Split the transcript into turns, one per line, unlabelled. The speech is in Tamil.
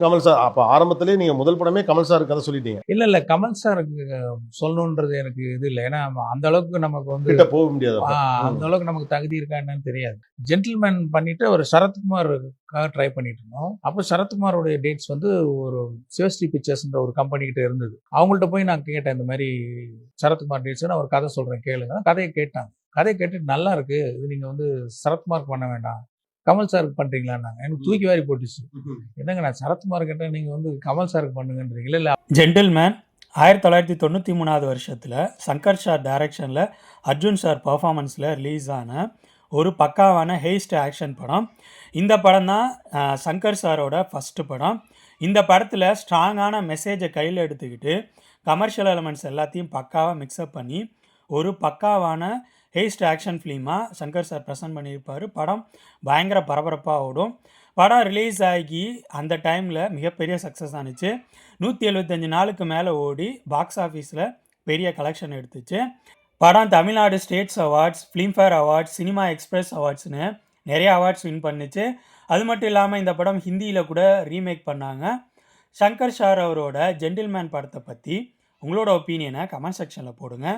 கமல் சார் அப்ப ஆரம்பத்திலேயே நீங்க முதல் படமே கமல் சார் கதை சொல்லிட்டீங்க.
இல்ல கமல் சாருக்கு சொல்லணுன்றது எனக்கு இது இல்ல. ஏன்னா அந்த அளவுக்கு நமக்கு வந்து
கிட்ட போக முடியாது அப்ப.
அந்த அளவுக்கு நமக்கு தகுதி இருக்கா என்னன்னு தெரியாது. ஜென்டில்மேன் பண்ணிட்டு ஒரு சரத்குமாருக்காக ட்ரை பண்ணிட்டு இருந்தோம். அப்போ சரத்குமாரோடைய டேட்ஸ் வந்து ஒரு சிவஸ்ரீ பிக்சர்ஸ்ன்ற ஒரு கம்பெனி கிட்ட இருந்தது. அவங்கள்ட்ட போய் நான் கேட்டேன், இந்த மாதிரி சரத்குமார் டேட்ஸ் நான் ஒரு கதை சொல்றேன் கேளுங்க. கதையை கேட்டாங்க. கதையை கேட்டுட்டு நல்லா இருக்கு, இது நீங்க வந்து சரத்குமாருக்கு பண்ண வேண்டாம், கமல் சாருக்கு பண்றீங்களான்னாங்க. எனக்கு தூக்கி வாரி போட்டுச்சு. என்னங்க நான் சரத்குமார் கேட்டேன், நீங்க வந்து கமல் சாருக்கு பண்ணுங்கன்றீங்க. இல்ல
ஜென்டில்மேன் 1993 வருஷத்தில் சங்கர் சார் டைரக்ஷனில் அர்ஜுன் சார் பர்ஃபார்மன்ஸில் ரிலீஸ் ஆன ஒரு பக்காவான ஹேஸ்ட் ஆக்ஷன் படம். இந்த படம் தான் சங்கர் சாரோட ஃபஸ்ட்டு படம். இந்த படத்தில் ஸ்ட்ராங்கான மெசேஜை கையில் எடுத்துக்கிட்டு கமர்ஷியல் எலமெண்ட்ஸ் எல்லாத்தையும் பக்காவாக மிக்சப் பண்ணி ஒரு பக்காவான ஹேஸ்ட் ஆக்ஷன் ஃபிலிமாக சங்கர் சார் ப்ரெசென்ட் பண்ணியிருப்பார். படம் பயங்கர பரபரப்பாக ஓடும். படம் ரிலீஸ் ஆகி அந்த டைமில் மிகப்பெரிய சக்ஸஸ் ஆனிச்சு. 175 நாளுக்கு மேலே ஓடி பாக்ஸ் ஆஃபீஸில் பெரிய கலெக்ஷன் எடுத்துச்சு. படம் Tamil Nadu states awards, Filmfare awards, Cinema Express அவார்ட்ஸ்னு நிறைய அவார்ட்ஸ் வின் பண்ணிச்சு. அது மட்டும் இல்லாமல் இந்த படம் ஹிந்தியில் கூட ரீமேக் பண்ணாங்க. சங்கர் சார் அவரோட ஜென்டில்மேன் படத்தை பற்றி உங்களோட ஒப்பீனியனை கமெண்ட் செக்ஷனில் போடுங்க.